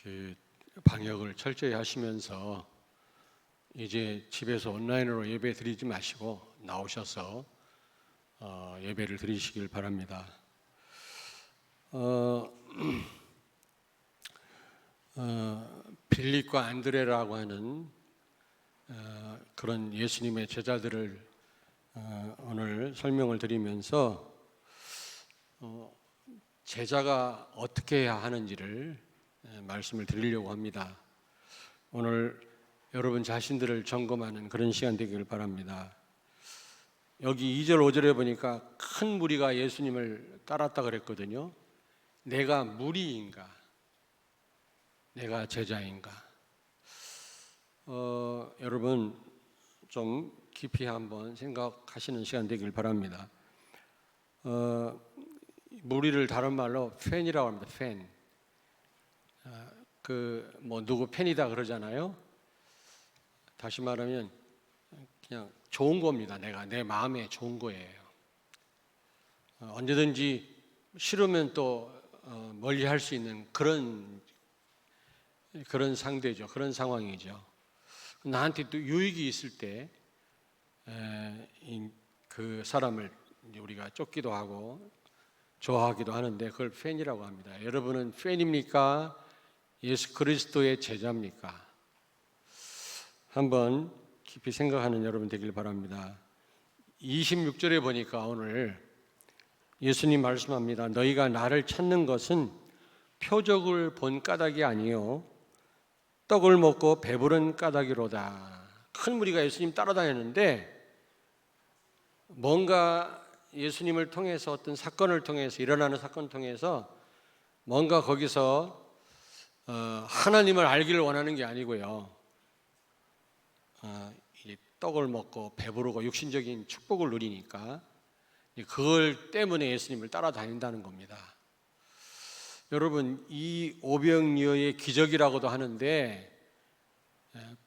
그 방역을 철저히 하시면서 이제 집에서 온라인으로 예배 드리지 마시고 나오셔서 예배를 드리시길 바랍니다. 빌립과 안드레라고 하는 그런 예수님의 제자들을 오늘 설명을 드리면서 제자가 어떻게 해야 하는지를 말씀을 드리려고 합니다. 오늘 여러분 자신들을 점검하는 그런 시간 되기를 바랍니다. 여기 2절 5절에 보니까 큰 무리가 예수님을 따랐다 그랬거든요. 내가 무리인가? 내가 제자인가? 여러분 좀 깊이 한번 생각하시는 시간 되길 바랍니다. 무리를 다른 말로 팬이라고 합니다. 팬. 누구 팬이다 그러잖아요. 다시 말하면 그냥 좋은 겁니다. 내 마음에 좋은 거예요. 언제든지 싫으면 또 멀리 할 수 있는 그런 상대죠. 그런 상황이죠. 나한테 또 유익이 있을 때 그 사람을 우리가 쫓기도 하고 좋아하기도 하는데 그걸 팬이라고 합니다. 여러분은 팬입니까? 예수 그리스도의 제자입니까? 한번 깊이 생각하는 여러분 되길 바랍니다. 26절에 보니까 오늘 예수님 말씀합니다. 너희가 나를 찾는 것은 표적을 본 까닭이 아니요 떡을 먹고 배부른 까닭이로다. 큰 무리가 예수님 따라다녔는데 뭔가 예수님을 통해서 어떤 사건을 통해서 일어나는 사건을 통해서 뭔가 거기서 하나님을 알기를 원하는 게 아니고요. 떡을 먹고 배부르고 육신적인 축복을 누리니까 그걸 때문에 예수님을 따라다닌다는 겁니다. 여러분 이 오병이어의 기적이라고도 하는데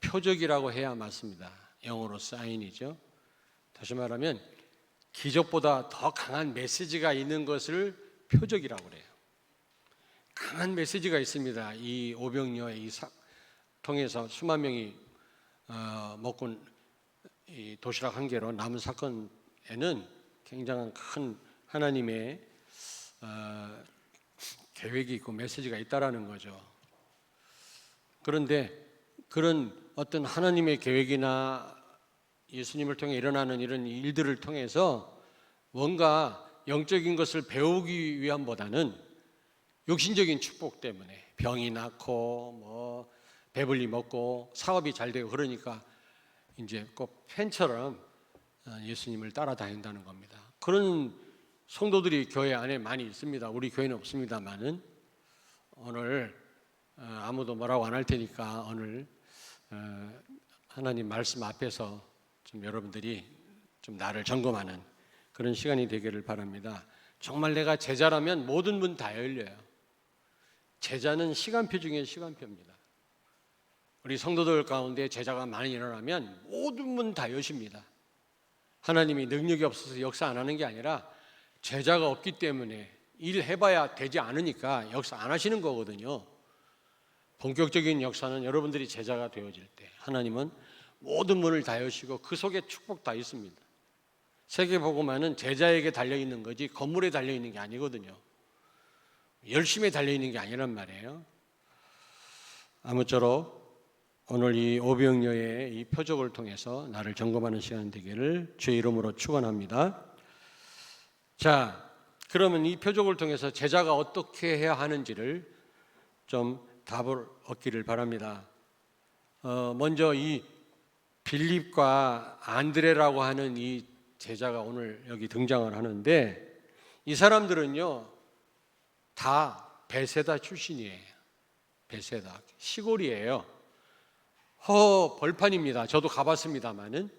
표적이라고 해야 맞습니다. 영어로 사인이죠. 다시 말하면 기적보다 더 강한 메시지가 있는 것을 표적이라고 그래요. 강한 메시지가 있습니다. 이 오병이어의 통해서 수만 명이 먹고 이 도시락 한 개로 남은 사건에는 굉장한 큰 하나님의 계획이 있고 메시지가 있다라는 거죠. 그런데 그런 어떤 하나님의 계획이나 예수님을 통해 일어나는 이런 일들을 통해서 뭔가 영적인 것을 배우기 위함보다는 육신적인 축복 때문에 병이 낫고 배불리 먹고 사업이 잘 되고 그러니까 이제 꼭 팬처럼 예수님을 따라다닌다는 겁니다. 그런 성도들이 교회 안에 많이 있습니다. 우리 교회는 없습니다만은 오늘 아무도 뭐라고 안 할 테니까 오늘 하나님 말씀 앞에서 좀 여러분들이 좀 나를 점검하는 그런 시간이 되기를 바랍니다. 정말 내가 제자라면 모든 문 다 열려요. 제자는 시간표 중에 시간표입니다. 우리 성도들 가운데 제자가 많이 일어나면 모든 문 다 여십니다. 하나님이 능력이 없어서 역사 안 하는 게 아니라 제자가 없기 때문에 일해봐야 되지 않으니까 역사 안 하시는 거거든요. 본격적인 역사는 여러분들이 제자가 되어질 때 하나님은 모든 문을 다 여시고 그 속에 축복 다 있습니다. 세계복음화는 제자에게 달려있는 거지 건물에 달려있는 게 아니거든요. 열심히 달려있는 게 아니란 말이에요. 아무쪼록 오늘 이 오병이어의 이 표적을 통해서 나를 점검하는 시간 되기를 주의 이름으로 축원합니다. 자, 그러면 이 표적을 통해서 제자가 어떻게 해야 하는지를 좀 답을 얻기를 바랍니다. 먼저 이 빌립과 안드레라고 하는 이 제자가 오늘 여기 등장을 하는데 이 사람들은요 다 베세다 출신이에요. 베세다 시골이에요. 벌판입니다. 저도 가봤습니다만은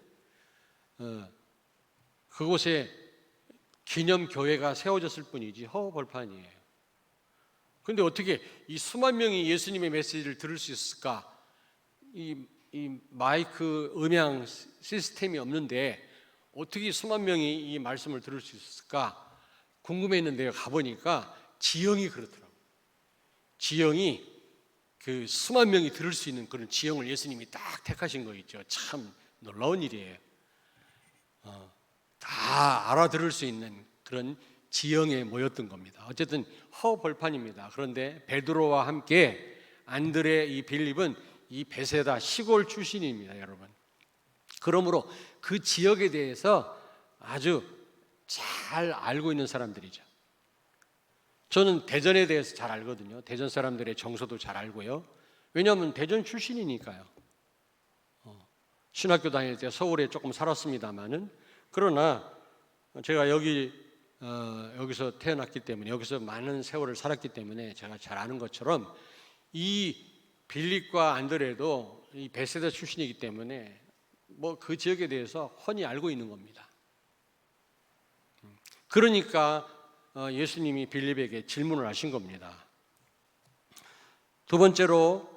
그곳에 기념 교회가 세워졌을 뿐이지 벌판이에요. 그런데 어떻게 이 수만 명이 예수님의 메시지를 들을 수 있을까? 이 마이크 음향 시스템이 없는데 어떻게 수만 명이 이 말씀을 들을 수 있을까 궁금했는데요. 가보니까 지형이 그렇더라고요. 지형이 그 수만 명이 들을 수 있는 그런 지형을 예수님이 딱 택하신 거 있죠. 참 놀라운 일이에요. 다 알아들을 수 있는 그런 지형에 모였던 겁니다. 어쨌든 허벌판입니다. 그런데 베드로와 함께 안드레, 이 빌립은 이 베세다 시골 출신입니다, 여러분. 그러므로 그 지역에 대해서 아주 잘 알고 있는 사람들이죠. 저는 대전에 대해서 잘 알거든요. 대전 사람들의 정서도 잘 알고요. 왜냐하면 대전 출신이니까요. 신학교 다닐 때 서울에 조금 살았습니다만은, 그러나 제가 여기서 태어났기 때문에, 여기서 많은 세월을 살았기 때문에 제가 잘 아는 것처럼 이 빌립과 안드레도 이 베세다 출신이기 때문에 뭐 그 지역에 대해서 훤히 알고 있는 겁니다. 그러니까 예수님이 빌립에게 질문을 하신 겁니다. 두 번째로,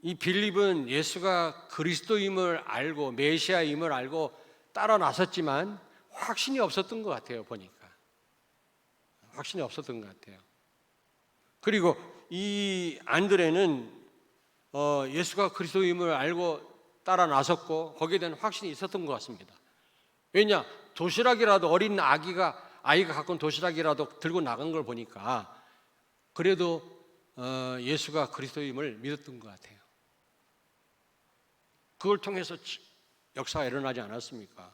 이 빌립은 예수가 그리스도임을 알고 메시아임을 알고 따라 나섰지만 확신이 없었던 것 같아요. 보니까 확신이 없었던 것 같아요. 그리고 이 안드레는 예수가 그리스도임을 알고 따라 나섰고 거기에 대한 확신이 있었던 것 같습니다. 왜냐? 도시락이라도, 어린 아이가 갖고 온 도시락이라도 들고 나간 걸 보니까 그래도 예수가 그리스도임을 믿었던 것 같아요. 그걸 통해서 역사가 일어나지 않았습니까?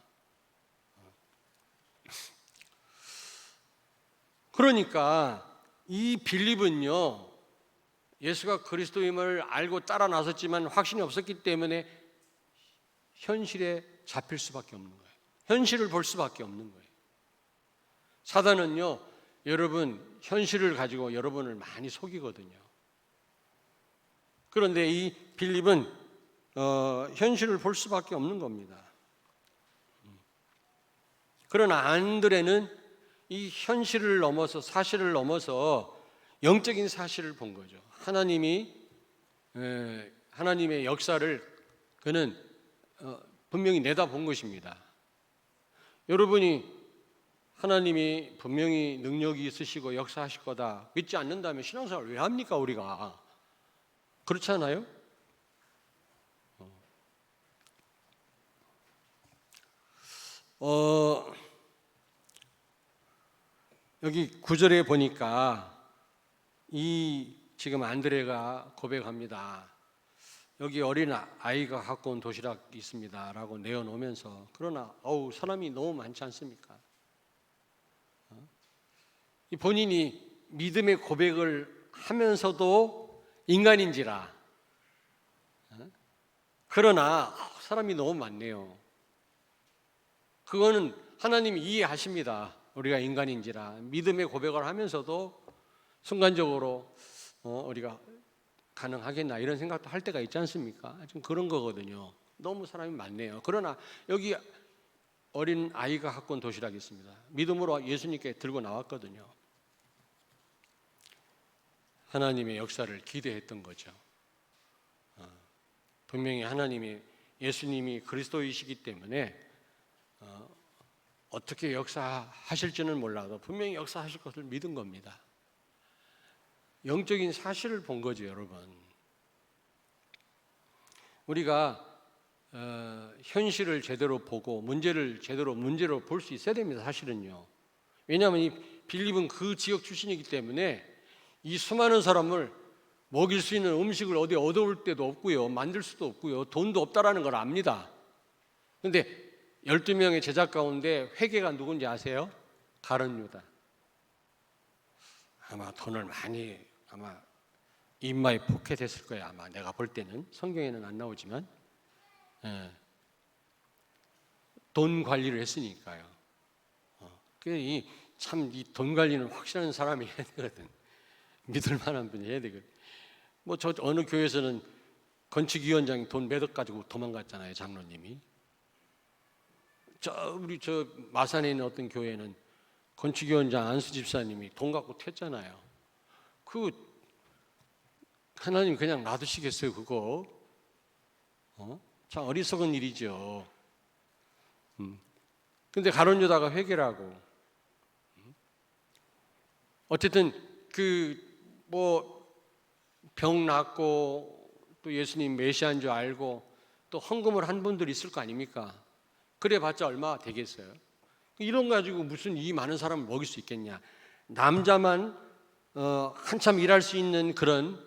그러니까 이 빌립은요, 예수가 그리스도임을 알고 따라 나섰지만 확신이 없었기 때문에 현실에 잡힐 수밖에 없는 거예요. 현실을 볼 수밖에 없는 거예요. 사단은요, 여러분, 현실을 가지고 여러분을 많이 속이거든요. 그런데 이 빌립은 현실을 볼 수밖에 없는 겁니다. 그러나 안드레는 이 현실을 넘어서, 사실을 넘어서 영적인 사실을 본 거죠. 하나님의 역사를 그는 분명히 내다본 것입니다. 여러분이 하나님이 분명히 능력이 있으시고 역사하실 거다 믿지 않는다면 신앙생활 왜 합니까, 우리가? 그렇지 않아요? 여기 9절에 보니까 이 지금 안드레가 고백합니다. 여기 어린 아이가 갖고 온 도시락이 있습니다 라고 내어놓으면서, 그러나 사람이 너무 많지 않습니까? 본인이 믿음의 고백을 하면서도 인간인지라, 그러나 사람이 너무 많네요. 그거는 하나님이 이해하십니다. 우리가 인간인지라. 믿음의 고백을 하면서도 순간적으로 우리가 가능하겠나 이런 생각도 할 때가 있지 않습니까? 좀 그런 거거든요. 너무 사람이 많네요. 그러나 여기 어린 아이가 갖고 온 도시락이 있습니다. 믿음으로 예수님께 들고 나왔거든요. 하나님의 역사를 기대했던 거죠. 분명히 예수님이 그리스도이시기 때문에 어떻게 역사하실지는 몰라도 분명히 역사하실 것을 믿은 겁니다. 영적인 사실을 본 거죠, 여러분. 우리가 현실을 제대로 보고 문제를 문제로 볼 수 있어야 됩니다, 사실은요. 왜냐하면 이 빌립은 그 지역 출신이기 때문에 이 수많은 사람을 먹일 수 있는 음식을 어디 얻어올 데도 없고요, 만들 수도 없고요, 돈도 없다라는 걸 압니다. 그런데 12명의 제자 가운데 회개가 누군지 아세요? 가룟 유다. 아마 돈을 많이 입마에 포켓했을 거예요. 아마 내가 볼 때는. 성경에는 안 나오지만 돈 관리를 했으니까요. 참 이 돈 관리는 확실한 사람이 해야 되거든. 믿을 만한 분이 해야 되거든. 저 어느 교회에서는 건축위원장이 돈 몇 억 가지고 도망갔잖아요, 장로님이. 우리 마산에 있는 어떤 교회는 건축위원장 안수 집사님이 돈 갖고 튀었잖아요. 하나님 그냥 놔두시겠어요, 그거? 참 어리석은 일이죠. 근데 가룟 유다가 회개라고. 어쨌든 병 낫고 또 예수님 메시아인 줄 알고 또 헌금을 한 분들이 있을 거 아닙니까? 그래봤자 얼마 되겠어요? 이런 거 가지고 무슨 이 많은 사람을 먹일 수 있겠냐? 남자만 한참 일할 수 있는 그런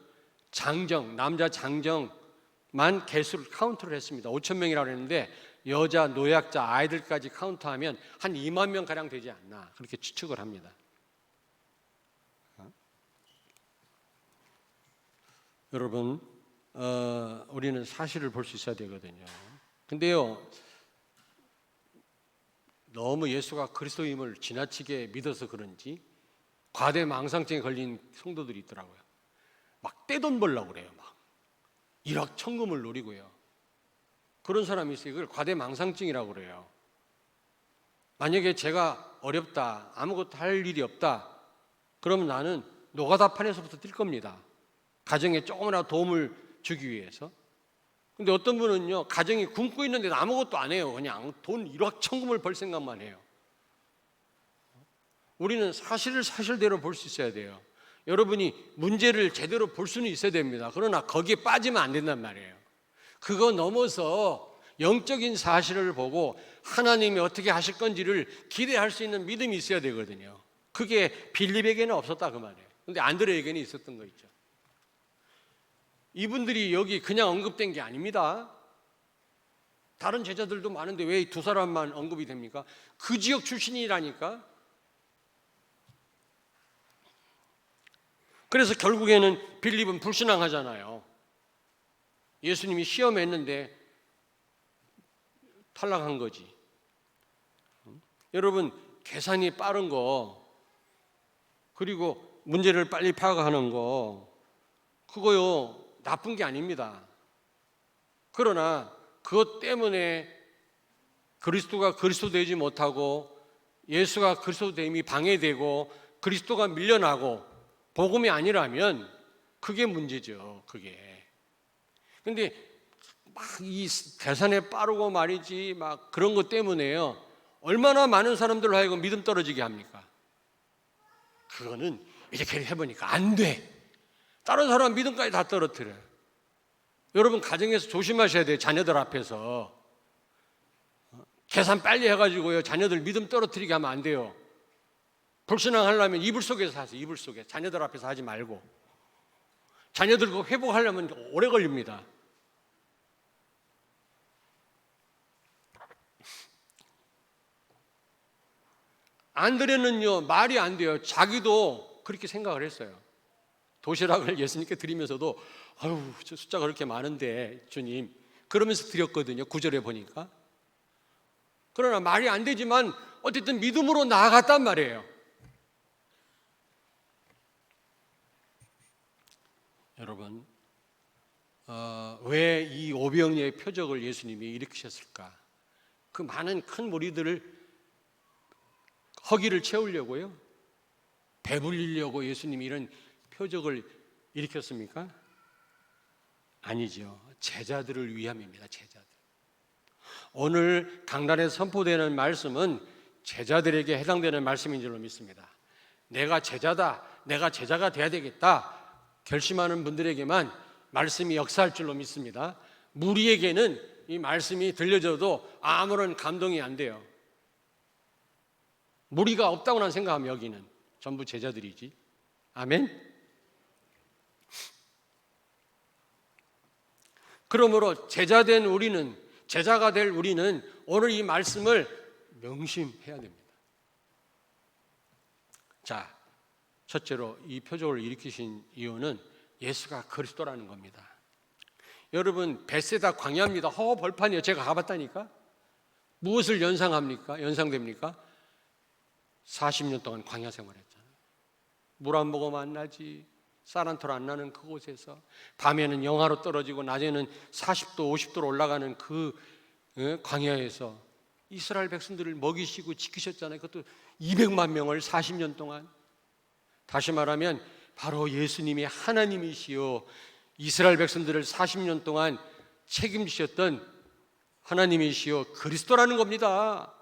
장정, 남자 장정만 개수를 카운트를 했습니다. 5천 명이라고 했는데 여자, 노약자, 아이들까지 카운트하면 한 2만 명 가량 되지 않나 그렇게 추측을 합니다. 여러분, 우리는 사실을 볼 수 있어야 되거든요. 근데요, 너무 예수가 그리스도임을 지나치게 믿어서 그런지 과대망상증에 걸린 성도들이 있더라고요. 막 떼돈 벌려고 그래요. 막 일확천금을 노리고요. 그런 사람이 있어요. 이걸 과대망상증이라고 그래요. 만약에 제가 어렵다, 아무것도 할 일이 없다, 그러면 나는 노가다판에서부터 뛸 겁니다. 가정에 조금이라도 도움을 주기 위해서. 근데 어떤 분은요, 가정이 굶고 있는데 아무것도 안 해요. 그냥 돈 일확천금을 벌 생각만 해요. 우리는 사실을 사실대로 볼 수 있어야 돼요. 여러분이 문제를 제대로 볼 수는 있어야 됩니다. 그러나 거기에 빠지면 안 된단 말이에요. 그거 넘어서 영적인 사실을 보고 하나님이 어떻게 하실 건지를 기대할 수 있는 믿음이 있어야 되거든요. 그게 빌립에게는 없었다 그 말이에요. 근데 안드레에게는 있었던 거 있죠. 이분들이 여기 그냥 언급된 게 아닙니다. 다른 제자들도 많은데 왜 이 두 사람만 언급이 됩니까? 그 지역 출신이라니까. 그래서 결국에는 빌립은 불신앙하잖아요. 예수님이 시험했는데 탈락한 거지. 여러분, 계산이 빠른 거, 그리고 문제를 빨리 파악하는 거, 그거요 나쁜 게 아닙니다. 그러나 그것 때문에 그리스도가 그리스도 되지 못하고 예수가 그리스도 됨이 방해되고 그리스도가 밀려나고 복음이 아니라면 그게 문제죠. 그게. 근데 막 이 계산에 빠르고 말이지 막 그런 것 때문에요 얼마나 많은 사람들로 하여금 믿음 떨어지게 합니까? 그거는 이렇게 해보니까 안 돼. 다른 사람 믿음까지 다 떨어뜨려요. 여러분 가정에서 조심하셔야 돼요. 자녀들 앞에서 계산 빨리 해가지고요 자녀들 믿음 떨어뜨리게 하면 안 돼요. 불신앙하려면 이불 속에서 하세요. 이불 속에. 자녀들 앞에서 하지 말고. 자녀들 그거 회복하려면 오래 걸립니다. 안드레는요 말이 안 돼요. 자기도 그렇게 생각을 했어요. 도시락을 예수님께 드리면서도 아유 저 숫자가 그렇게 많은데 주님 그러면서 드렸거든요. 9절에 보니까. 그러나 말이 안 되지만 어쨌든 믿음으로 나아갔단 말이에요. 여러분 왜 이 오병이의 표적을 예수님이 일으키셨을까? 그 많은 큰 무리들을 허기를 채우려고요? 배불리려고 예수님이 이런 표적을 일으켰습니까? 아니죠. 제자들을 위함입니다. 제자들. 오늘 강단에 선포되는 말씀은 제자들에게 해당되는 말씀인 줄로 믿습니다. 내가 제자다, 내가 제자가 돼야 되겠다 결심하는 분들에게만 말씀이 역사할 줄로 믿습니다. 무리에게는 이 말씀이 들려줘도 아무런 감동이 안 돼요. 무리가 없다고 난 생각하면 여기는 전부 제자들이지. 아멘. 그러므로 제자된 우리는, 제자가 될 우리는 오늘 이 말씀을 명심해야 됩니다. 자, 첫째로 이 표적을 일으키신 이유는 예수가 그리스도라는 겁니다. 여러분 벳세다 광야입니다. 벌판이에요. 제가 가봤다니까. 무엇을 연상됩니까? 40년 동안 광야 생활했잖아요. 물 안 먹으면 안 나지. 쌀 한 톨 안 나는 그곳에서 밤에는 영하로 떨어지고 낮에는 40도 50도로 올라가는 그 광야에서 이스라엘 백성들을 먹이시고 지키셨잖아요. 그것도 200만 명을 40년 동안. 다시 말하면 바로 예수님이 하나님이시요 이스라엘 백성들을 40년 동안 책임지셨던 하나님이시요 그리스도라는 겁니다.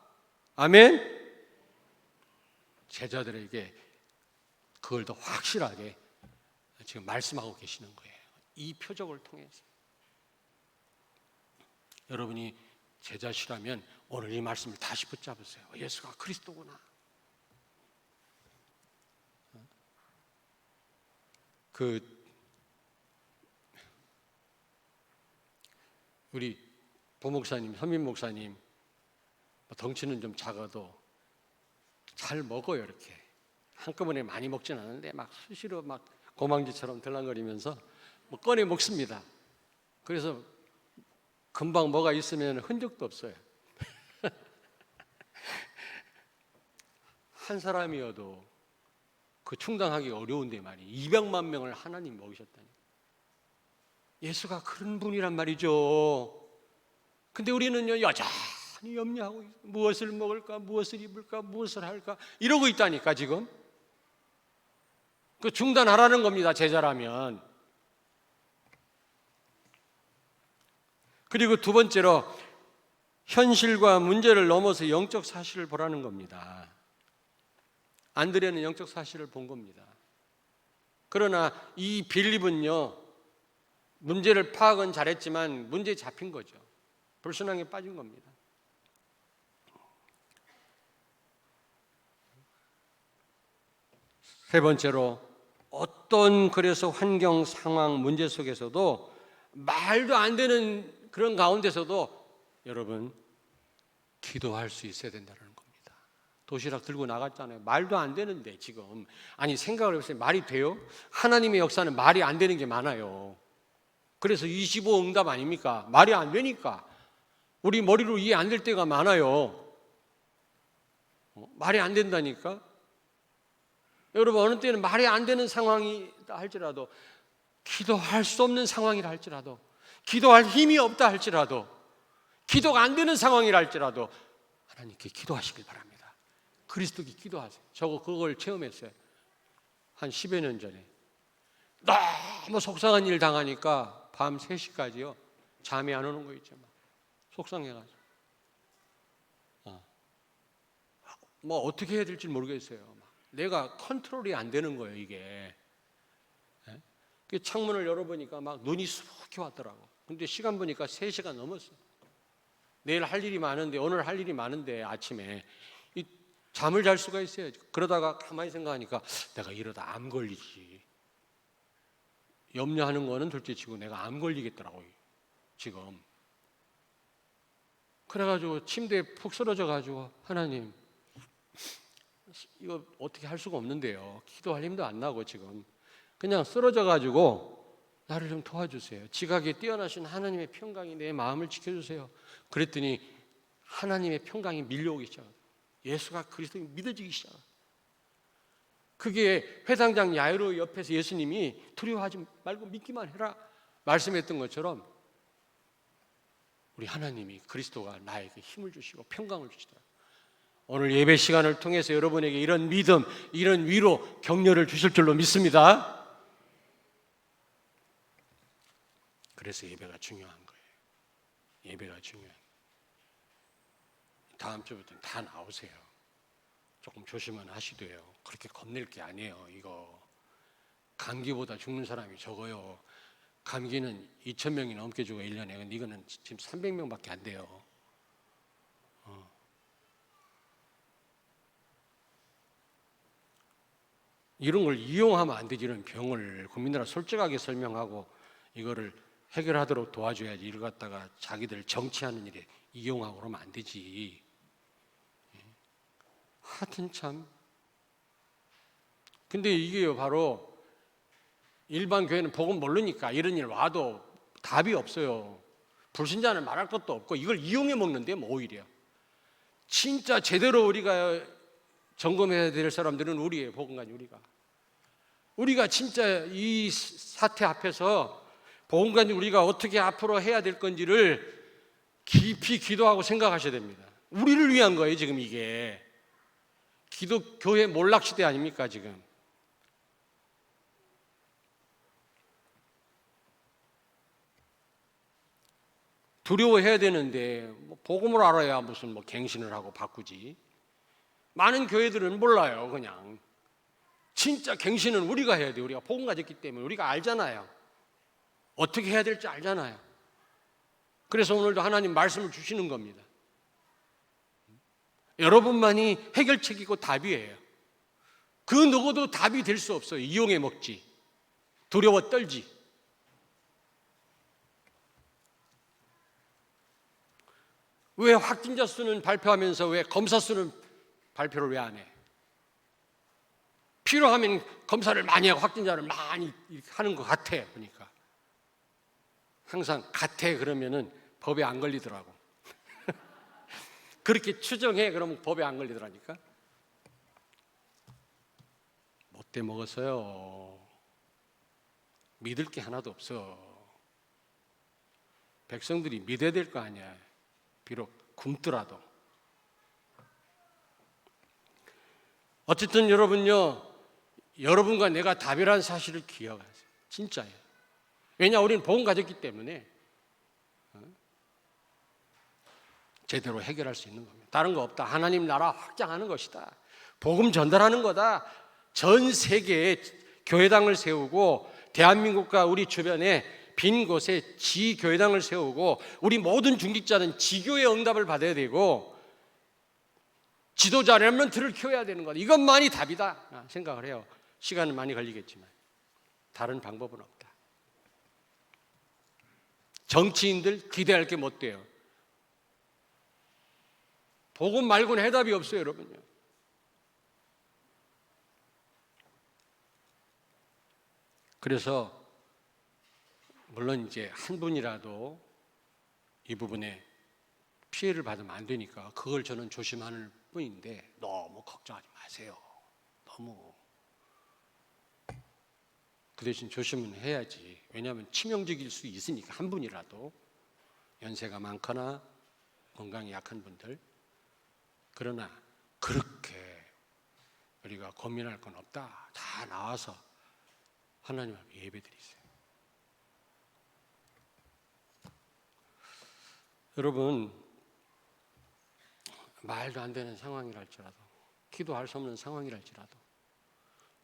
아멘. 제자들에게 그걸 더 확실하게 지금 말씀하고 계시는 거예요. 이 표적을 통해서. 여러분이 제자시라면 오늘 이 말씀을 다시 붙잡으세요. 예수가 그리스도구나. 우리 보목사님, 선민 목사님 덩치는 좀 작아도 잘 먹어요. 이렇게 한꺼번에 많이 먹진 않은데 막 수시로 막 고망지처럼 들랑거리면서 꺼내 먹습니다. 그래서 금방 뭐가 있으면 흔적도 없어요. 한 사람이어도 그 충당하기 어려운데 말이에요. 200만 명을 하나님 먹이셨다니. 예수가 그런 분이란 말이죠. 근데 우리는요 여전히 염려하고 무엇을 먹을까, 무엇을 입을까, 무엇을 할까 이러고 있다니까 지금. 그 중단하라는 겁니다, 제자라면. 그리고 두 번째로 현실과 문제를 넘어서 영적 사실을 보라는 겁니다. 안드레는 영적 사실을 본 겁니다. 그러나 이 빌립은요, 문제를 파악은 잘했지만 문제에 잡힌 거죠. 불순항에 빠진 겁니다. 세 번째로 어떤 그래서 환경, 상황, 문제 속에서도 말도 안 되는 그런 가운데서도 여러분 기도할 수 있어야 된다는 겁니다. 도시락 들고 나갔잖아요. 말도 안 되는데 지금. 아니 생각을 해보세요. 말이 돼요? 하나님의 역사는 말이 안 되는 게 많아요. 그래서 25 응답 아닙니까? 말이 안 되니까. 우리 머리로 이해 안 될 때가 많아요. 말이 안 된다니까. 여러분 어느 때는 말이 안 되는 상황이다 할지라도, 기도할 수 없는 상황이라 할지라도, 기도할 힘이 없다 할지라도, 기도가 안 되는 상황이라 할지라도 하나님께 기도하시길 바랍니다. 그리스도께 기도하세요. 저거 그걸 체험했어요. 한 10여 년 전에 너무 속상한 일 당하니까 밤 3시까지요 잠이 안 오는 거 있죠. 막 속상해가지고 뭐 어떻게 해야 될지 모르겠어요. 막 내가 컨트롤이 안 되는 거예요 이게. 창문을 열어보니까 막 눈이 수북히 왔더라고. 근데 시간 보니까 3시가 넘었어. 내일 할 일이 많은데, 오늘 할 일이 많은데 아침에 잠을 잘 수가 있어요. 그러다가 가만히 생각하니까 내가 이러다 암 걸리지. 염려하는 거는 둘째치고 내가 암 걸리겠더라고요 지금. 그래가지고 침대에 푹 쓰러져가지고 하나님 이거 어떻게 할 수가 없는데요. 기도할 힘도 안 나고 지금 그냥 쓰러져가지고 나를 좀 도와주세요. 지각에 뛰어나신 하나님의 평강이 내 마음을 지켜주세요. 그랬더니 하나님의 평강이 밀려오기 시작합니다. 예수가 그리스도인 믿어지기 시작합니다. 그게 회당장 야이로 옆에서 예수님이 두려워하지 말고 믿기만 해라 말씀했던 것처럼 우리 하나님이 그리스도가 나에게 힘을 주시고 평강을 주시더라고요. 오늘 예배 시간을 통해서 여러분에게 이런 믿음, 이런 위로, 격려를 주실 줄로 믿습니다. 그래서 예배가 중요한 거예요. 예배가 중요한 거예요. 다음 주부터는 다 나오세요. 조금 조심은 하시도요. 그렇게 겁낼 게 아니에요. 이거 감기보다 죽는 사람이 적어요. 감기는 2,000명이 넘게 죽어요 1년에. 근데 이거는 지금 300명밖에 안 돼요. 이런 걸 이용하면 안 되지. 이런 병을 국민들한테 솔직하게 설명하고 이거를 해결하도록 도와줘야지. 이걸 갖다가 자기들 정치하는 일에 이용하고 그러면 안 되지. 하여튼 참. 근데 이게요 바로 일반 교회는 복음 모르니까 이런 일 와도 답이 없어요. 불신자는 말할 것도 없고 이걸 이용해 먹는데 뭐 오히려. 진짜 제대로 우리가 점검해야 될 사람들은 우리의 복음가지 우리가 진짜 이 사태 앞에서 복음가지 우리가 어떻게 앞으로 해야 될 건지를 깊이 기도하고 생각하셔야 됩니다. 우리를 위한 거예요 지금 이게. 기독교회 몰락시대 아닙니까 지금. 두려워해야 되는데 뭐 복음을 알아야 무슨 뭐 갱신을 하고 바꾸지. 많은 교회들은 몰라요. 그냥 진짜 갱신은 우리가 해야 돼요. 우리가 복음 가졌기 때문에 우리가 알잖아요. 어떻게 해야 될지 알잖아요. 그래서 오늘도 하나님 말씀을 주시는 겁니다. 여러분만이 해결책이고 답이에요. 그 누구도 답이 될 수 없어요. 이용해 먹지, 두려워 떨지. 왜 확진자 수는 발표하면서 왜 검사 수는 발표를 왜 안 해? 필요하면 검사를 많이 하고 확진자를 많이 하는 것 같아. 보니까 항상 같아 그러면은 법에 안 걸리더라고. 그렇게 추정해 그러면 법에 안 걸리더라니까. 못돼 먹었어요. 믿을 게 하나도 없어. 백성들이 믿어야 될 거 아니야. 비록 굶더라도. 어쨌든 여러분요, 여러분과 내가 답이라는 사실을 기억하세요. 진짜예요. 왜냐, 우리는 복음 가졌기 때문에 제대로 해결할 수 있는 겁니다. 다른 거 없다. 하나님 나라 확장하는 것이다. 복음 전달하는 거다. 전 세계에 교회당을 세우고 대한민국과 우리 주변에 빈 곳에 지교회당을 세우고 우리 모든 중직자는 지교의 응답을 받아야 되고 지도자 렘넌트를 키워야 되는 거다. 이것만이 답이다 생각을 해요. 시간은 많이 걸리겠지만 다른 방법은 없다. 정치인들 기대할 게 못 돼요. 복음 말고는 해답이 없어요, 여러분요. 그래서 물론 이제 한 분이라도 이 부분에 피해를 받으면 안 되니까 그걸 저는 조심하는 뿐인데 너무 걱정하지 마세요. 너무. 그 대신 조심은 해야지. 왜냐하면 치명적일 수 있으니까 한 분이라도 연세가 많거나 건강이 약한 분들. 그러나 그렇게 우리가 고민할 건 없다. 다 나와서 하나님 앞에 예배드리세요. 여러분, 말도 안 되는 상황이랄지라도 기도할 수 없는 상황이랄지라도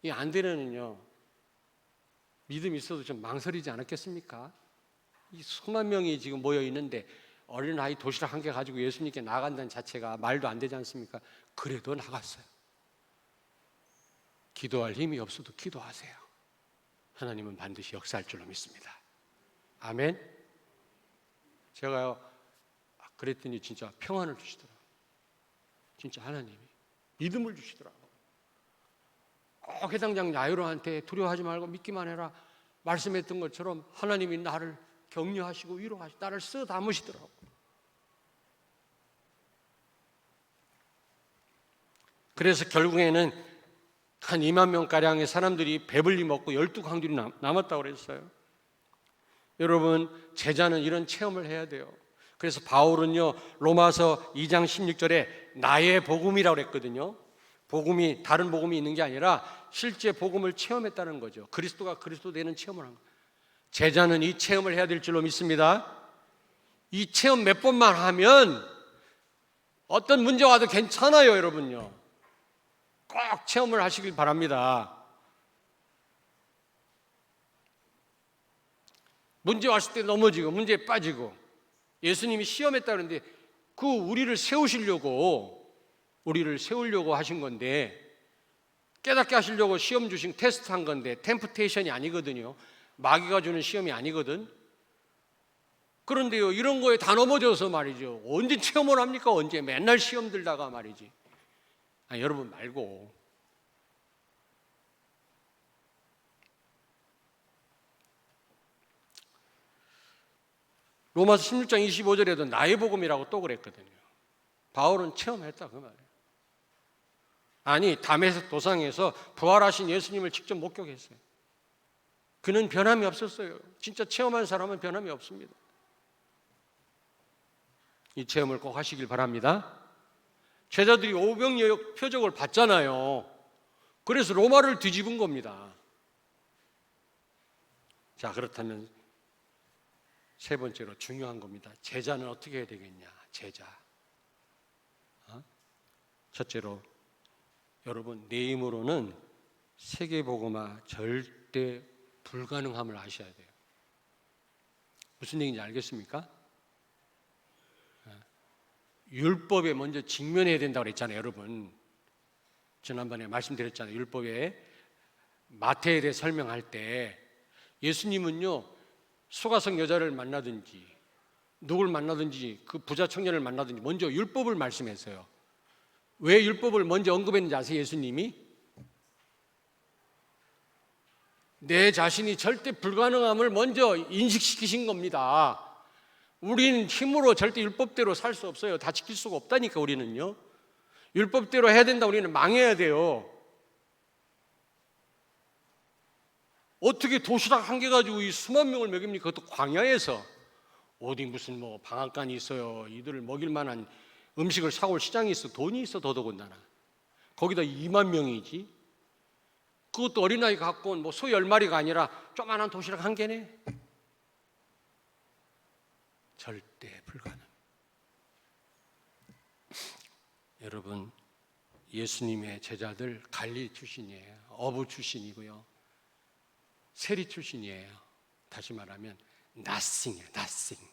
이 안 되는요 믿음이 있어도 좀 망설이지 않았겠습니까? 이 수만 명이 지금 모여 있는데 어린아이 도시락 한 개 가지고 예수님께 나간다는 자체가 말도 안 되지 않습니까? 그래도 나갔어요. 기도할 힘이 없어도 기도하세요. 하나님은 반드시 역사할 줄로 믿습니다. 아멘. 제가요 그랬더니 진짜 평안을 주시더라고요. 진짜 하나님이 믿음을 주시더라고요. 꼭 해당장 야이로한테 두려워하지 말고 믿기만 해라 말씀했던 것처럼 하나님이 나를 격려하시고 위로하시고 나를 쓰담으시더라고요. 그래서 결국에는 한 2만 명가량의 사람들이 배불리 먹고 12강들이 남았다고 그랬어요. 여러분, 제자는 이런 체험을 해야 돼요. 그래서 바울은요 로마서 2장 16절에 나의 복음이라고 그랬거든요. 복음이 다른 복음이 있는 게 아니라 실제 복음을 체험했다는 거죠. 그리스도가 그리스도 되는 체험을 한 거예요. 제자는 이 체험을 해야 될 줄로 믿습니다. 이 체험 몇 번만 하면 어떤 문제 와도 괜찮아요, 여러분요. 꼭 체험을 하시길 바랍니다. 문제 왔을 때 넘어지고 문제에 빠지고 예수님이 시험했다 그러는데 그 우리를 세우려고 하신 건데 깨닫게 하시려고 시험 주신 테스트한 건데 템프테이션이 아니거든요. 마귀가 주는 시험이 아니거든. 그런데요 이런 거에 다 넘어져서 말이죠. 언제 체험을 합니까? 언제 맨날 시험 들다가 말이지. 여러분 말고 로마서 16장 25절에도 나의 복음이라고 또 그랬거든요. 바울은 체험했다 그 말이에요. 아니 다메섹 도상에서 부활하신 예수님을 직접 목격했어요. 그는 변함이 없었어요. 진짜 체험한 사람은 변함이 없습니다. 이 체험을 꼭 하시길 바랍니다. 제자들이 오병이어 표적을 봤잖아요. 그래서 로마를 뒤집은 겁니다. 자, 그렇다면 세 번째로 중요한 겁니다. 제자는 어떻게 해야 되겠냐? 제자. 첫째로 여러분 내 힘으로는 세계복음화 절대 불가능함을 아셔야 돼요. 무슨 얘기인지 알겠습니까? 율법에 먼저 직면해야 된다고 그랬잖아요, 여러분. 지난번에 말씀드렸잖아요. 율법에 마태에 대해 설명할 때 예수님은요, 소가성 여자를 만나든지 누굴 만나든지 그 부자 청년을 만나든지 먼저 율법을 말씀했어요. 왜 율법을 먼저 언급했는지 아세요? 예수님이 내 자신이 절대 불가능함을 먼저 인식시키신 겁니다. 우리는 힘으로 절대 율법대로 살 수 없어요. 다 지킬 수가 없다니까. 우리는요, 율법대로 해야 된다. 우리는 망해야 돼요. 어떻게 도시락 한 개 가지고 이 수만 명을 먹입니까? 그것도 광야에서. 어디 무슨 뭐 방앗간이 있어요. 이들을 먹일 만한 음식을 사올 시장이 있어. 돈이 있어. 더더군다나 거기다 2만 명이지. 그것도 어린아이 갖고 온 뭐 소 10마리가 아니라 조그만한 도시락 한 개네. 절대 불가능. 여러분, 예수님의 제자들 갈릴리 출신이에요. 어부 출신이고요, 세리 출신이에요. 다시 말하면 nothing이에요. nothing.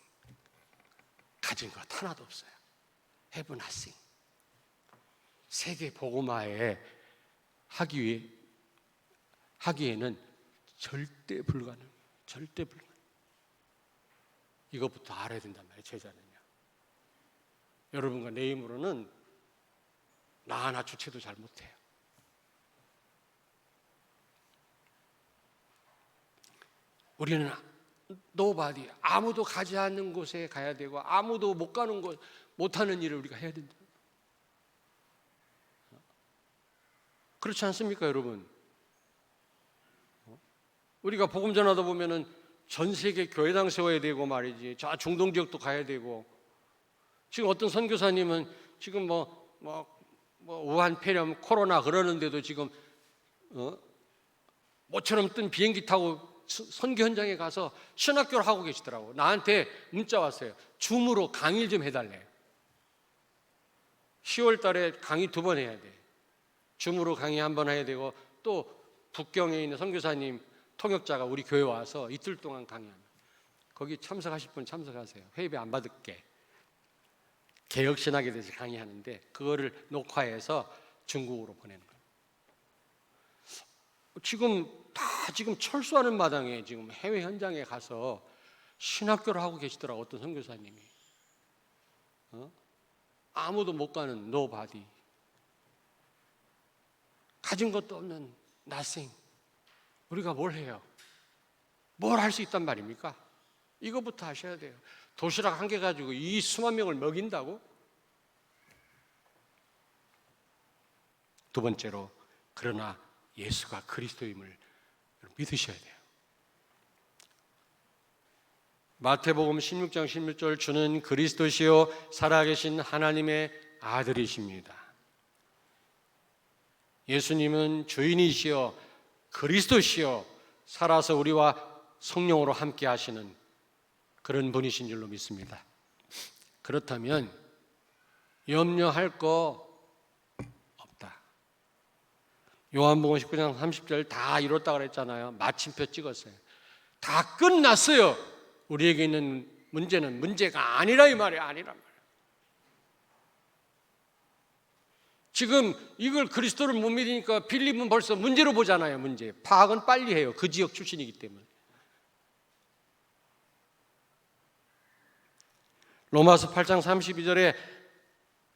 가진 것 하나도 없어요. have nothing. 세계 복음화에 하기에는 절대 불가능. 절대 불가능. 이것부터 알아야 된단 말이에요. 제자는요. 여러분과 내 힘으로는 나 하나 주체도 잘 못해요. 우리는 nobody, 아무도 가지 않는 곳에 가야 되고 아무도 못 가는 곳, 못하는 일을 우리가 해야 된다. 그렇지 않습니까, 여러분? 우리가 복음 전하다 보면은 전 세계 교회당 세워야 되고 말이지. 저 중동 지역도 가야 되고. 지금 어떤 선교사님은 지금 우한 폐렴, 코로나 그러는데도 지금 모처럼 뜬 비행기 타고 선교 현장에 가서 신학교를 하고 계시더라고. 나한테 문자 왔어요. 줌으로 강의를 좀 해달래. 10월 달에 강의 2번 해야 돼. 줌으로 강의 1번 해야 되고, 또 북경에 있는 선교사님 통역자가 우리 교회 와서 이틀 동안 강의합니다. 거기 참석하실 분 참석하세요. 회비 안 받을게. 개혁신학에 대해서 강의하는데 그거를 녹화해서 중국으로 보내는 거예요. 지금 철수하는 마당에 지금 해외 현장에 가서 신학교를 하고 계시더라고. 어떤 선교사님이. 아무도 못 가는 nobody. 가진 것도 없는 nothing. 우리가 뭘 해요? 뭘 할 수 있단 말입니까? 이것부터 하셔야 돼요. 도시락 한 개 가지고 이 수만 명을 먹인다고? 두 번째로, 그러나 예수가 그리스도임을 믿으셔야 돼요. 마태복음 16장 16절, 주는 그리스도시요 살아계신 하나님의 아들이십니다. 예수님은 주인이시여 그리스도시여 살아서 우리와 성령으로 함께 하시는 그런 분이신 줄로 믿습니다. 그렇다면 염려할 거 없다. 요한복음 19장 30절 다 이뤘다고 그랬잖아요. 마침표 찍었어요. 다 끝났어요. 우리에게 있는 문제는 문제가 아니라 이 말이에요. 아니란 말이에요. 지금 이걸 그리스도를 못 믿으니까 빌립은 벌써 문제로 보잖아요. 문제. 파악은 빨리 해요. 그 지역 출신이기 때문에. 로마서 8장 32절에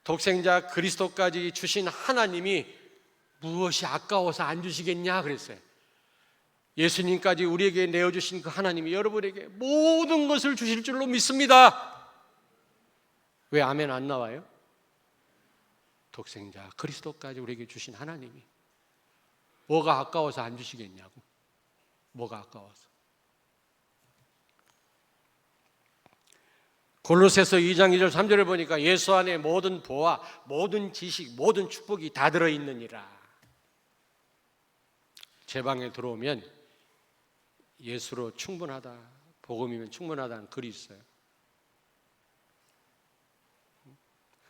독생자 그리스도까지 주신 하나님이 무엇이 아까워서 안 주시겠냐 그랬어요. 예수님까지 우리에게 내어주신 그 하나님이 여러분에게 모든 것을 주실 줄로 믿습니다. 왜 아멘 안 나와요? 독생자 그리스도까지 우리에게 주신 하나님이 뭐가 아까워서 안 주시겠냐고. 뭐가 아까워서. 골로새서 2장 2절 3절을 보니까 예수 안에 모든 보화, 모든 지식, 모든 축복이 다 들어있느니라. 제 방에 들어오면 예수로 충분하다, 복음이면 충분하다는 글이 있어요.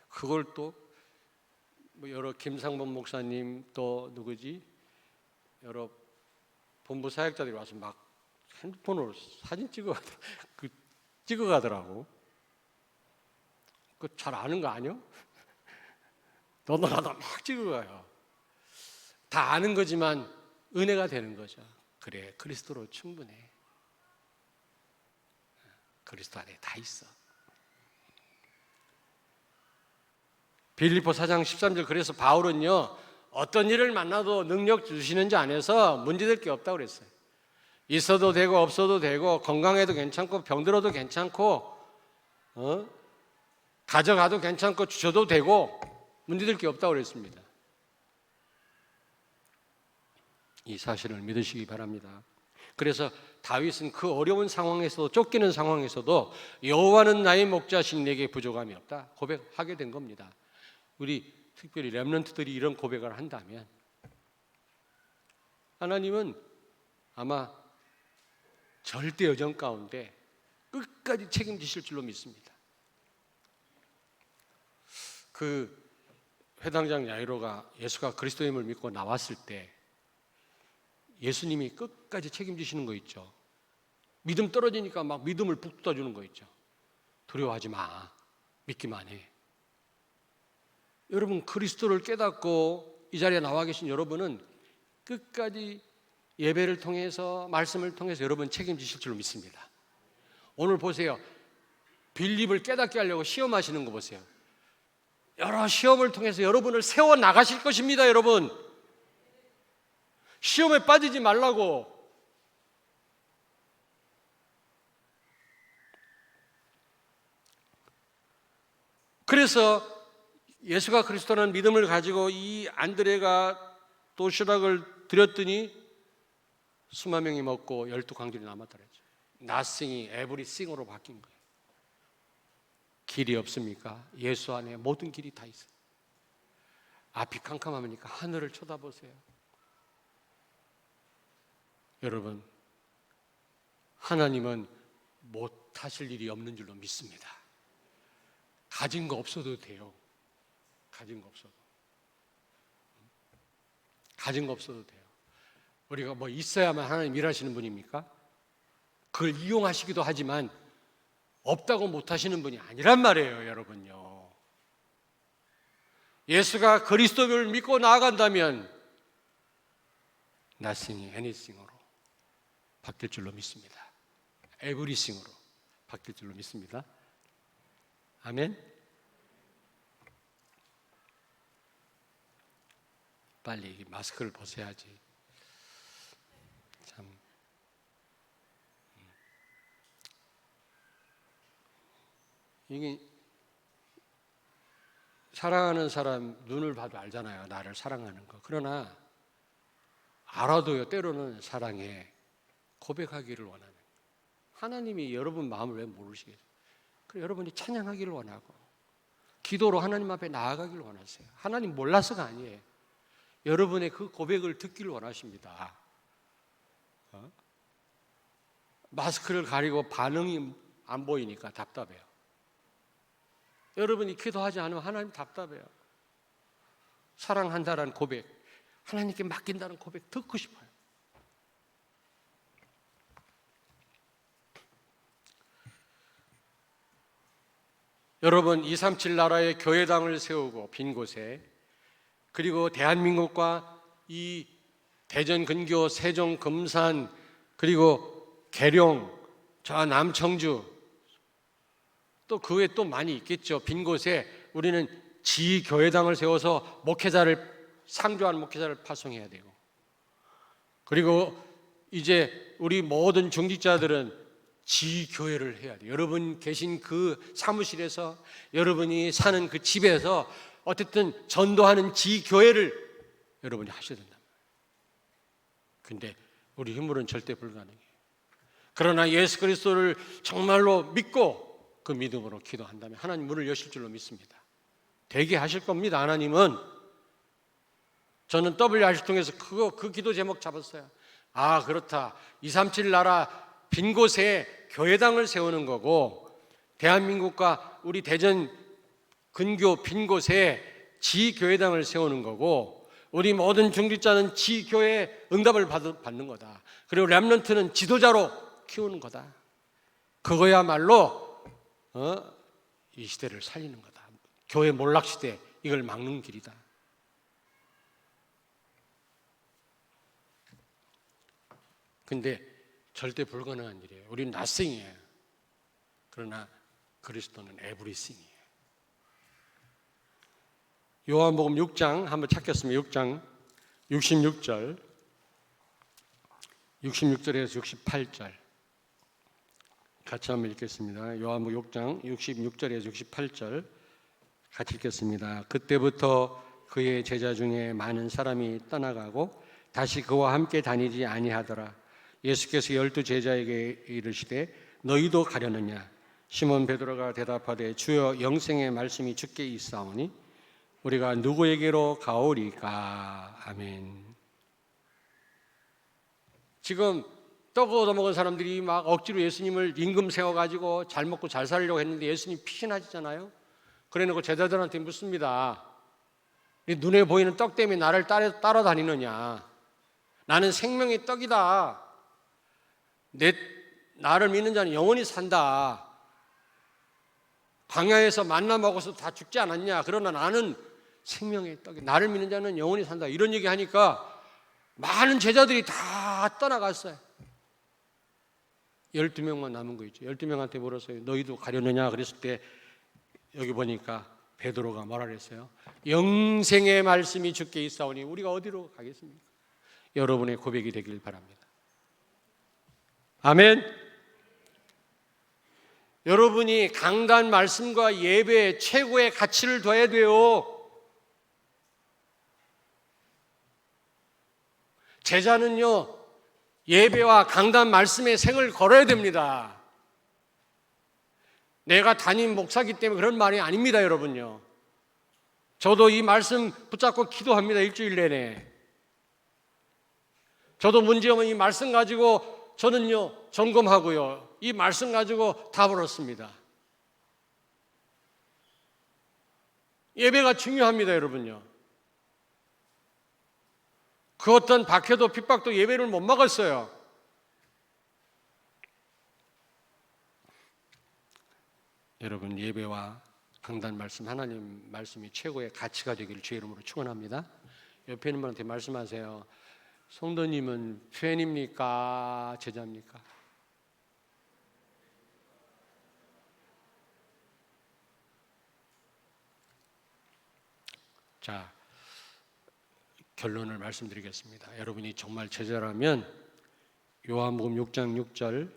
그걸 또 여러 김상범 목사님, 또 누구지? 여러 본부 사역자들이 와서 막 핸드폰으로 사진 찍어 찍어가더라고. 그 잘 아는 거 아니요? 너도 나도 막 찍어가요. 다 아는 거지만 은혜가 되는 거죠. 그래, 그리스도로 충분해. 그리스도 안에 다 있어. 빌립보 4장 13절, 그래서 바울은요, 어떤 일을 만나도 능력 주시는 자 안에서 문제될 게 없다고 그랬어요. 있어도 되고 없어도 되고, 건강해도 괜찮고 병들어도 괜찮고, 가져가도 괜찮고 주셔도 되고, 문제될 게 없다고 그랬습니다. 이 사실을 믿으시기 바랍니다. 그래서 다윗은 그 어려운 상황에서도, 쫓기는 상황에서도 여호와는 나의 목자시니 내게 부족함이 없다 고백하게 된 겁니다. 우리 특별히 렘넌트들이 이런 고백을 한다면 하나님은 아마 절대 여정 가운데 끝까지 책임지실 줄로 믿습니다. 그 회당장 야이로가 예수가 그리스도임을 믿고 나왔을 때 예수님이 끝까지 책임지시는 거 있죠. 믿음 떨어지니까 막 믿음을 북돋아주는 거 있죠. 두려워하지 마, 믿기만 해. 여러분, 그리스도를 깨닫고 이 자리에 나와 계신 여러분은 끝까지 예배를 통해서, 말씀을 통해서 여러분 책임지실 줄로 믿습니다. 오늘 보세요. 빌립을 깨닫게 하려고 시험하시는 거 보세요. 여러 시험을 통해서 여러분을 세워 나가실 것입니다. 여러분, 시험에 빠지지 말라고. 그래서 예수가 그리스도라는 믿음을 가지고 이 안드레가 도시락을 드렸더니 수만 명이 먹고 12광들이 남았더랬죠. nothing이 everything으로 바뀐 거예요. 길이 없습니까? 예수 안에 모든 길이 다 있어요. 앞이 캄캄하니까 하늘을 쳐다보세요. 여러분, 하나님은 못하실 일이 없는 줄로 믿습니다. 가진 거 없어도 돼요. 가진 거 없어도. 가진 거 없어도 돼요. 우리가 뭐 있어야만 하나님 일하시는 분입니까? 그걸 이용하시기도 하지만 없다고 못하시는 분이 아니란 말이에요, 여러분요. 예수가 그리스도를 믿고 나아간다면 nothing이 anything으로 바뀔 줄로 믿습니다. everything으로 바뀔 줄로 믿습니다. 아멘. 빨리 마스크를 벗어야지. 참. 이게 사랑하는 사람 눈을 봐도 알잖아요. 나를 사랑하는 거. 그러나 알아도요, 때로는 사랑에 고백하기를 원하는, 하나님이 여러분 마음을 왜 모르시겠어요? 그래서 여러분이 찬양하기를 원하고 기도로 하나님 앞에 나아가기를 원하세요. 하나님 몰라서가 아니에요. 여러분의 그 고백을 듣기를 원하십니다. 마스크를 가리고 반응이 안 보이니까 답답해요. 여러분이 기도하지 않으면 하나님 답답해요. 사랑한다라는 고백, 하나님께 맡긴다는 고백 듣고 싶어요. 여러분, 237 나라의 교회당을 세우고 빈 곳에, 그리고 대한민국과 이 대전, 근교, 세종, 금산, 그리고 계룡, 저 남청주, 또 그 외에 또 많이 있겠죠. 빈 곳에 우리는 지교회당을 세워서 목회자를, 상주하는 목회자를 파송해야 되고, 그리고 이제 우리 모든 중직자들은 지교회를 해야 돼요. 여러분 계신 그 사무실에서, 여러분이 사는 그 집에서 어쨌든 전도하는 지교회를 여러분이 하셔야 된다. 근데 우리 힘으로는 절대 불가능해요. 그러나 예수 그리스도를 정말로 믿고 그 믿음으로 기도한다면 하나님 문을 여실 줄로 믿습니다. 되게 하실 겁니다. 하나님은. 저는 WRC 통해서 그 기도 제목 잡았어요. 아, 그렇다. 237 나라 빈 곳에 교회당을 세우는 거고, 대한민국과 우리 대전 근교 빈 곳에 지교회당을 세우는 거고, 우리 모든 중직자는 지교회 응답을 받는 거다. 그리고 렘넌트는 지도자로 키우는 거다. 그거야말로 이 시대를 살리는 거다. 교회 몰락 시대, 이걸 막는 길이다. 근데 절대 불가능한 일이에요. 우리는 nothing이에요. 그러나 그리스도는 everything이에요. 요한복음 6장 한번 찾겠습니다. 6장 66절에서 68절 같이 한번 읽겠습니다. 요한복음 6장 66절에서 68절 같이 읽겠습니다. 그때부터 그의 제자 중에 많은 사람이 떠나가고 다시 그와 함께 다니지 아니하더라. 예수께서 12 제자에게 이르시되 너희도 가려느냐? 시몬 베드로가 대답하되 주여 영생의 말씀이 주께 있사오니 우리가 누구에게로 가오리까? 아멘. 지금 떡 얻어먹은 사람들이 막 억지로 예수님을 임금 세워가지고 잘 먹고 잘 살려고 했는데 예수님 피신하시잖아요. 그래놓고 제자들한테 묻습니다. 눈에 보이는 떡 때문에 나를 따라다니느냐? 나는 생명의 떡이다. 나를 믿는 자는 영원히 산다. 광야에서 만나 먹어서 다 죽지 않았냐? 그러나 나는 생명의 떡이, 나를 믿는 자는 영원히 산다. 이런 얘기 하니까 많은 제자들이 다 떠나갔어요. 12명만 남은 거 있죠. 12명한테 물었어요. 너희도 가려느냐? 그랬을 때 여기 보니까 베드로가 뭐라 그랬어요? 영생의 말씀이 주께 있사오니 우리가 어디로 가겠습니까? 여러분의 고백이 되길 바랍니다. 아멘. 여러분이 강단 말씀과 예배에 최고의 가치를 둬야 돼요. 제자는요, 예배와 강단 말씀에 생을 걸어야 됩니다. 내가 담임 목사기 때문에 그런 말이 아닙니다, 여러분요. 저도 이 말씀 붙잡고 기도합니다, 일주일 내내. 저도 문제오면 이 말씀 가지고 저는요, 점검하고요. 이 말씀 가지고 답을 얻습니다. 예배가 중요합니다, 여러분요. 그 어떤 박해도 핍박도 예배를 못 막았어요. 여러분, 예배와 강단 말씀, 하나님 말씀이 최고의 가치가 되기를 주의 이름으로 축원합니다. 옆에 있는 분한테 말씀하세요. 성도님은 팬입니까? 제자입니까? 자, 결론을 말씀드리겠습니다. 여러분이 정말 제자라면 요한복음 6장 6절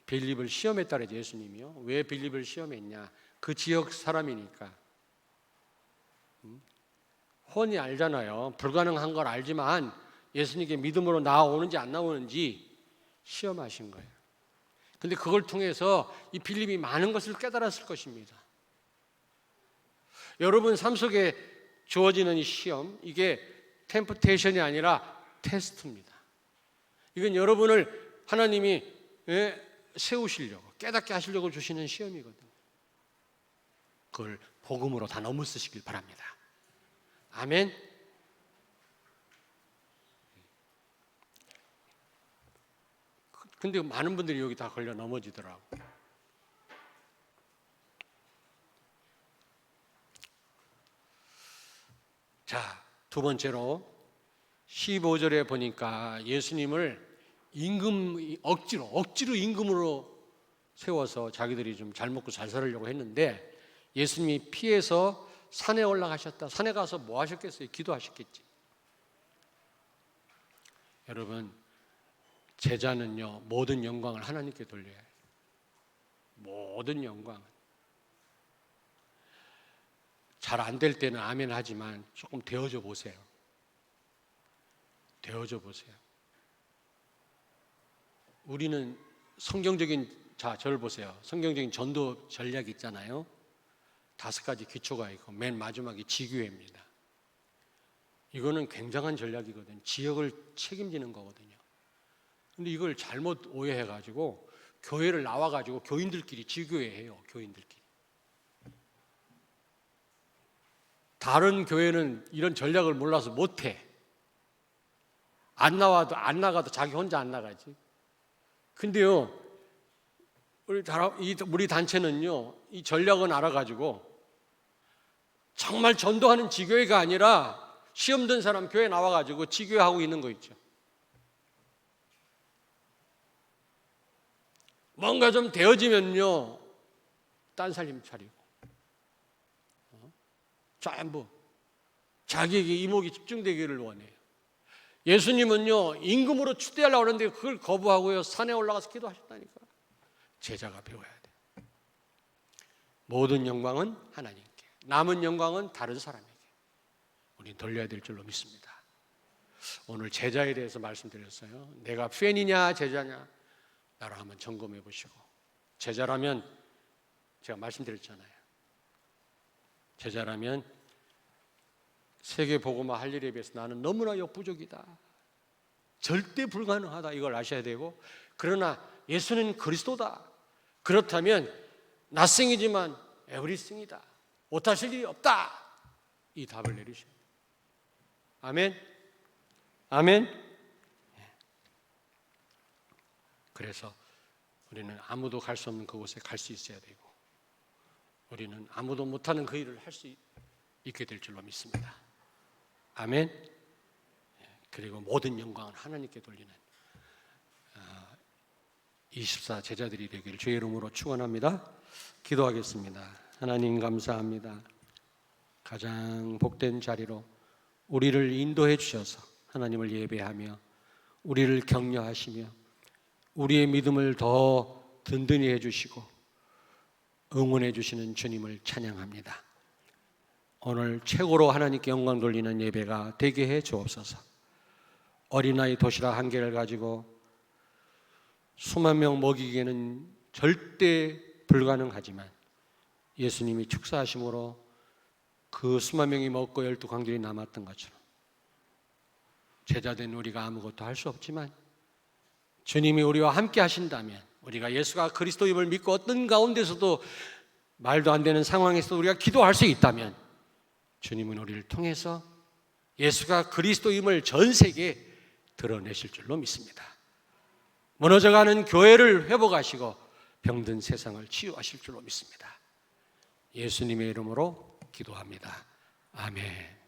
빌립을 시험했다 그랬죠, 예수님이요. 왜 빌립을 시험했냐? 그 지역 사람이니까. 훤히 알잖아요. 불가능한 걸 알지만 예수님께 믿음으로 나오는지 안 나오는지 시험하신 거예요. 근데 그걸 통해서 이 빌립이 많은 것을 깨달았을 것입니다. 여러분 삶 속에 주어지는 이 시험, 이게 템프테이션이 아니라 테스트입니다. 이건 여러분을 하나님이 세우시려고, 깨닫게 하시려고 주시는 시험이거든요. 그걸 복음으로 다 넘어쓰시길 바랍니다. 아멘. 근데 많은 분들이 여기 다 걸려 넘어지더라고. 자, 두 번째로 15절에 보니까 예수님을 억지로 임금으로 세워서 자기들이 좀 잘 먹고 잘 살으려고 했는데 예수님이 피해서 산에 올라가셨다. 산에 가서 뭐 하셨겠어요? 기도하셨겠지. 여러분, 제자는요, 모든 영광을 하나님께 돌려야 해요. 모든 영광은. 잘 안 될 때는 아멘 하지만 조금 되어져 보세요. 되어져 보세요. 우리는 성경적인, 자, 저를 보세요. 성경적인 전도 전략이 있잖아요. 5가지 기초가 있고 맨 마지막이 지교회입니다. 이거는 굉장한 전략이거든요. 지역을 책임지는 거거든요. 근데 이걸 잘못 오해해가지고 교회를 나와가지고 교인들끼리 지교회 해요. 교인들끼리. 다른 교회는 이런 전략을 몰라서 못해. 안 나가도 자기 혼자 안 나가지. 근데요, 우리 단체는요, 이 전략은 알아가지고 정말 전도하는 지교회가 아니라 시험 든 사람 교회 나와가지고 지교회하고 있는 거 있죠. 뭔가 좀 되어지면요, 딴 살림 차리고 전부 자기에게 이목이 집중되기를 원해요. 예수님은요, 임금으로 추대하려고 하는데 그걸 거부하고요, 산에 올라가서 기도하셨다니까. 제자가 배워야 돼. 모든 영광은 하나님께, 남은 영광은 다른 사람에게 우리는 돌려야 될 줄로 믿습니다. 오늘 제자에 대해서 말씀드렸어요. 내가 팬이냐 제자냐 나를 한번 점검해 보시고, 제자라면 제가 말씀드렸잖아요. 제자라면 세계 복음화 할 일에 비해서 나는 너무나 역부족이다, 절대 불가능하다, 이걸 아셔야 되고, 그러나 예수는 그리스도다, 그렇다면 nothing이지만 everything이다, 못하실 일이 없다, 이 답을 내리셔야 돼요. 아멘. 아멘. 그래서 우리는 아무도 갈 수 없는 그곳에 갈 수 있어야 되고, 우리는 아무도 못하는 그 일을 할 수 있게 될 줄로 믿습니다. 아멘. 그리고 모든 영광은 하나님께 돌리는 24 제자들이 되기를 주의 이름으로 축원합니다. 기도하겠습니다. 하나님 감사합니다. 가장 복된 자리로 우리를 인도해 주셔서 하나님을 예배하며 우리를 격려하시며 우리의 믿음을 더 든든히 해주시고 응원해 주시는 주님을 찬양합니다. 오늘 최고로 하나님께 영광 돌리는 예배가 되게 해 주옵소서. 어린아이 도시락 한 개를 가지고 수만 명 먹이기에는 절대 불가능하지만 예수님이 축사하심으로 그 수만 명이 먹고 12광들이 남았던 것처럼 제자된 우리가 아무것도 할 수 없지만 주님이 우리와 함께 하신다면, 우리가 예수가 그리스도임을 믿고 어떤 가운데서도 말도 안 되는 상황에서도 우리가 기도할 수 있다면 주님은 우리를 통해서 예수가 그리스도임을 전 세계에 드러내실 줄로 믿습니다. 무너져가는 교회를 회복하시고 병든 세상을 치유하실 줄로 믿습니다. 예수님의 이름으로 기도합니다. 아멘.